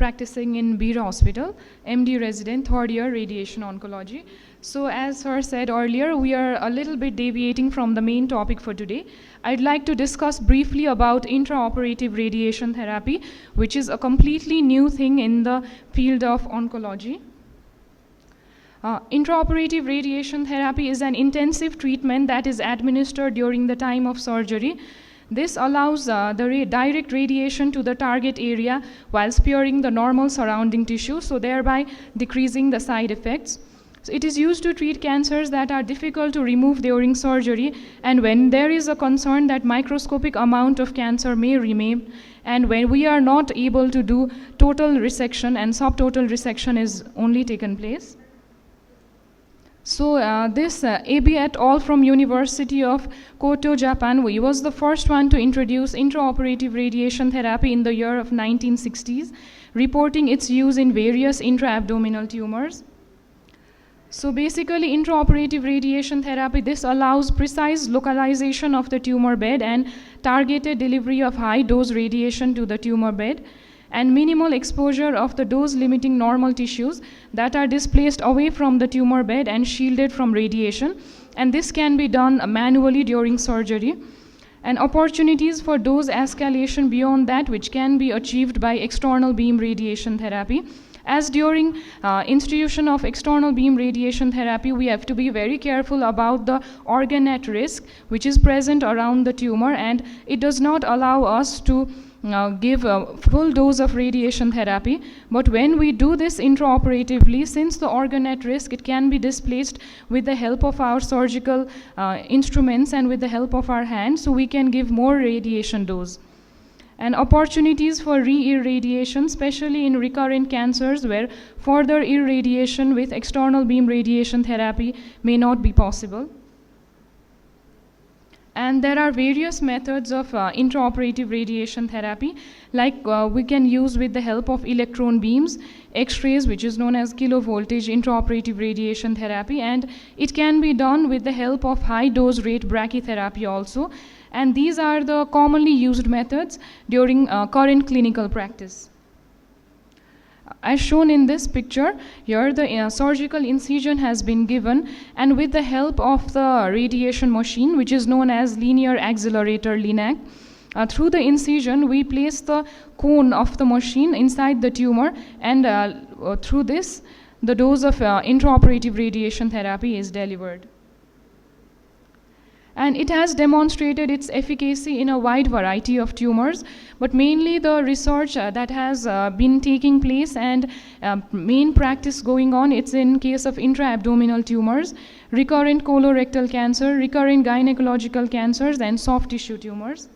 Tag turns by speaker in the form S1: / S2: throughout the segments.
S1: practicing in Bira Hospital, MD resident, third year radiation oncology. So as sir said earlier, we are a little bit deviating from the main topic for today. I'd like to discuss briefly about intraoperative radiation therapy, which is a completely new thing in the field of oncology. Intraoperative radiation therapy is an intensive treatment that is administered during the time of surgery. This allows the direct radiation to the target area while sparing the normal surrounding tissue, so thereby decreasing the side effects. So it is used to treat cancers that are difficult to remove during surgery, and when there is a concern that microscopic amount of cancer may remain, and when we are not able to do total resection and subtotal resection is only taken place. So this AB et al. From University of Kyoto, Japan, he was the first one to introduce intraoperative radiation therapy in the year of 1960s, reporting its use in various intra-abdominal tumors. So basically, intraoperative radiation therapy, this allows precise localization of the tumor bed and targeted delivery of high-dose radiation to the tumor bed, and minimal exposure of the dose-limiting normal tissues that are displaced away from the tumor bed and shielded from radiation. And this can be done manually during surgery. And opportunities for dose escalation beyond that, which can be achieved by external beam radiation therapy. As during institution of external beam radiation therapy, we have to be very careful about the organ at risk, which is present around the tumor, and it does not allow us to give a full dose of radiation therapy. But when we do this intraoperatively, since the organ at risk, it can be displaced with the help of our surgical instruments and with the help of our hands, so we can give more radiation dose. And opportunities for re-irradiation, especially in recurrent cancers where further irradiation with external beam radiation therapy may not be possible. And there are various methods of intraoperative radiation therapy, like we can use with the help of electron beams, X-rays, which is known as kilovoltage intraoperative radiation therapy, and it can be done with the help of high-dose rate brachytherapy also. And these are the commonly used methods during current clinical practice. As shown in this picture, here the surgical incision has been given, and with the help of the radiation machine, which is known as linear accelerator LINAC, through the incision we place the cone of the machine inside the tumor, and through this the dose of intraoperative radiation therapy is delivered. And it has demonstrated its efficacy in a wide variety of tumors, but mainly the research that has been taking place and main practice going on, it's in case of intra-abdominal tumors, recurrent colorectal cancer, recurrent gynecological cancers, and soft tissue tumors.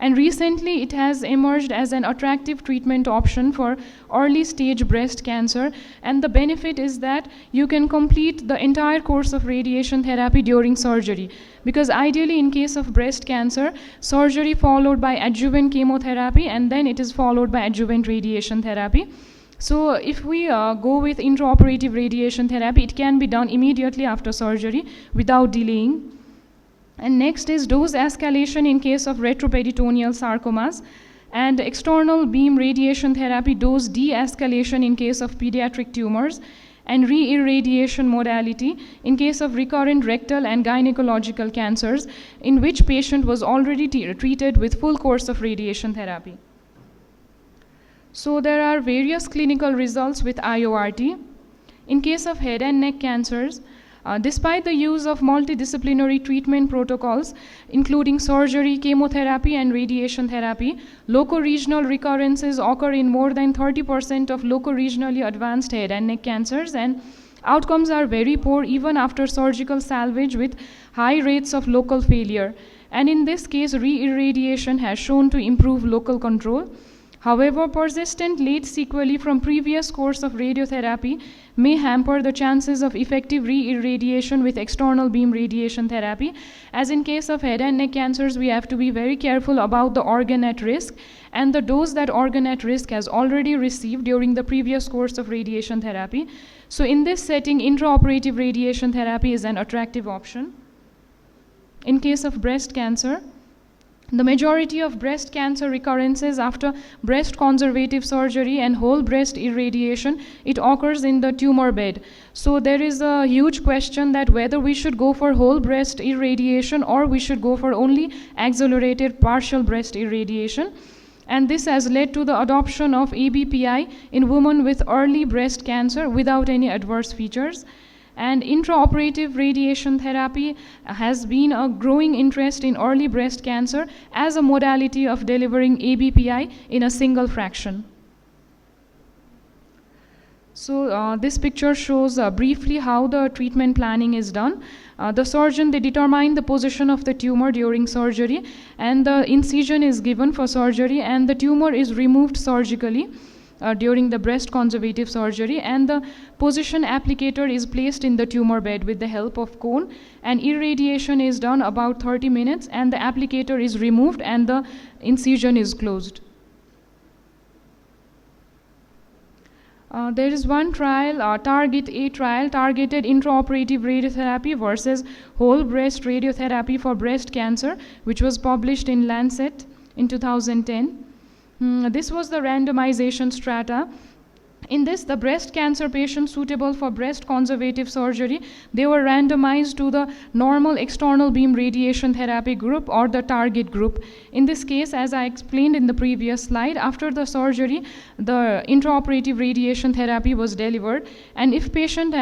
S1: And recently, it has emerged as an attractive treatment option for early stage breast cancer. And the benefit is that you can complete the entire course of radiation therapy during surgery. Because ideally, in case of breast cancer, surgery followed by adjuvant chemotherapy, and then it is followed by adjuvant radiation therapy. So if we go with intraoperative radiation therapy, it can be done immediately after surgery without delaying. And next is dose escalation in case of retroperitoneal sarcomas, and external beam radiation therapy dose de-escalation in case of pediatric tumors, and re-irradiation modality in case of recurrent rectal and gynecological cancers in which patient was already treated with full course of radiation therapy. So there are various clinical results with IORT. In case of head and neck cancers, despite the use of multidisciplinary treatment protocols, including surgery, chemotherapy, and radiation therapy, locoregional recurrences occur in more than 30% of locoregionally advanced head and neck cancers, and outcomes are very poor even after surgical salvage with high rates of local failure. And in this case, re-irradiation has shown to improve local control. However, persistent late sequelae from previous course of radiotherapy may hamper the chances of effective re-irradiation with external beam radiation therapy. As in case of head and neck cancers, we have to be very careful about the organ at risk and the dose that organ at risk has already received during the previous course of radiation therapy. So in this setting, intraoperative radiation therapy is an attractive option. In case of breast cancer, The majority of breast cancer recurrences after breast conservative surgery and whole breast irradiation, it occurs in the tumor bed. So there is a huge question that whether we should go for whole breast irradiation or we should go for only accelerated partial breast irradiation. And this has led to the adoption of ABPI in women with early breast cancer without any adverse features. And intraoperative radiation therapy has been a growing interest in early breast cancer as a modality of delivering ABPI in a single fraction. So this picture shows briefly how the treatment planning is done. The surgeon, they determine the position of the tumor during surgery, and the incision is given for surgery, and the tumor is removed surgically during the breast conservative surgery, and the position applicator is placed in the tumor bed with the help of cone, and irradiation is done about 30 minutes, and the applicator is removed and the incision is closed. There is one trial, Target A trial, targeted intraoperative radiotherapy versus whole breast radiotherapy for breast cancer, which was published in Lancet in 2010. This was the randomization strata. In this, the breast cancer patients suitable for breast conservative surgery, they were randomized to the normal external beam radiation therapy group or the target group. In this case, as I explained in the previous slide, after the surgery, the intraoperative radiation therapy was delivered, and if patient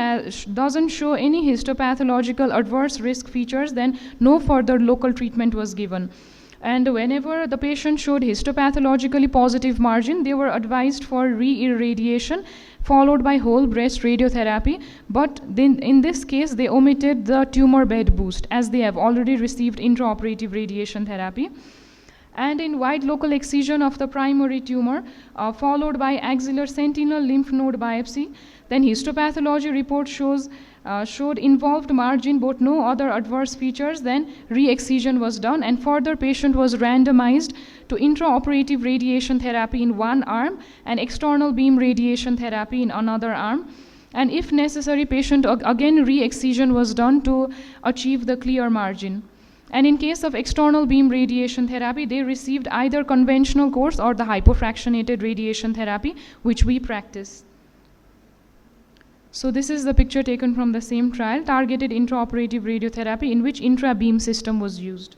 S1: doesn't show any histopathological adverse risk features, then no further local treatment was given. And whenever the patient showed histopathologically positive margin, they were advised for re-irradiation followed by whole breast radiotherapy. But then in this case, they omitted the tumor bed boost as they have already received intraoperative radiation therapy. And in wide local excision of the primary tumor, followed by axillary sentinel lymph node biopsy, then histopathology report showed involved margin but no other adverse features, then re-excision was done, and further patient was randomized to intraoperative radiation therapy in one arm and external beam radiation therapy in another arm. And if necessary, patient again re-excision was done to achieve the clear margin. And in case of external beam radiation therapy, they received either conventional course or the hypofractionated radiation therapy, which we practice. So this is the picture taken from the same trial, targeted intraoperative radiotherapy, in which intra-beam system was used.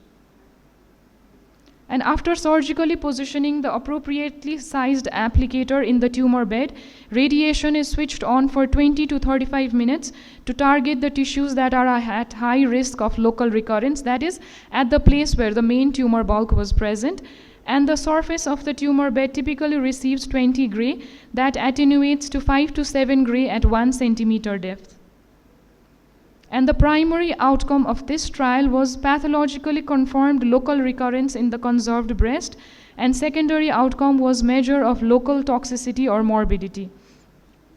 S1: And after surgically positioning the appropriately sized applicator in the tumor bed, radiation is switched on for 20 to 35 minutes to target the tissues that are at high risk of local recurrence, that is, at the place where the main tumor bulk was present. And the surface of the tumor bed typically receives 20 gray that attenuates to 5 to 7 gray at 1 centimeter depth. And the primary outcome of this trial was pathologically confirmed local recurrence in the conserved breast, and secondary outcome was measure of local toxicity or morbidity.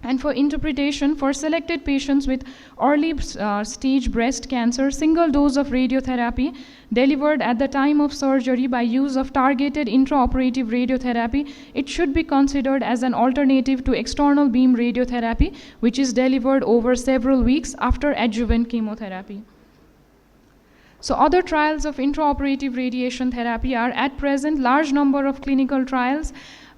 S1: And for interpretation, for selected patients with early stage breast cancer, single dose of radiotherapy delivered at the time of surgery by use of targeted intraoperative radiotherapy, it should be considered as an alternative to external beam radiotherapy, which is delivered over several weeks after adjuvant chemotherapy. So other trials of intraoperative radiation therapy are at present large number of clinical trials.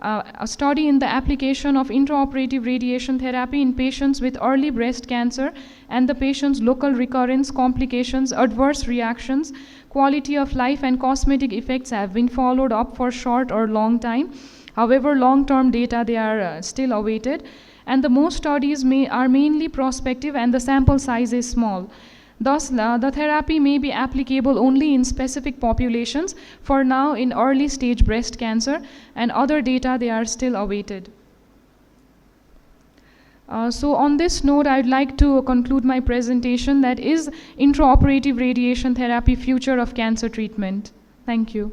S1: A study in the application of intraoperative radiation therapy in patients with early breast cancer and the patient's local recurrence, complications, adverse reactions, quality of life, and cosmetic effects have been followed up for short or long time. However, long-term data, they are still awaited. And the most studies are mainly prospective and the sample size is small. Thus, the therapy may be applicable only in specific populations, for now in early stage breast cancer, and other data, they are still awaited. So on this note, I'd like to conclude my presentation, that is intraoperative radiation therapy, future of cancer treatment. Thank you.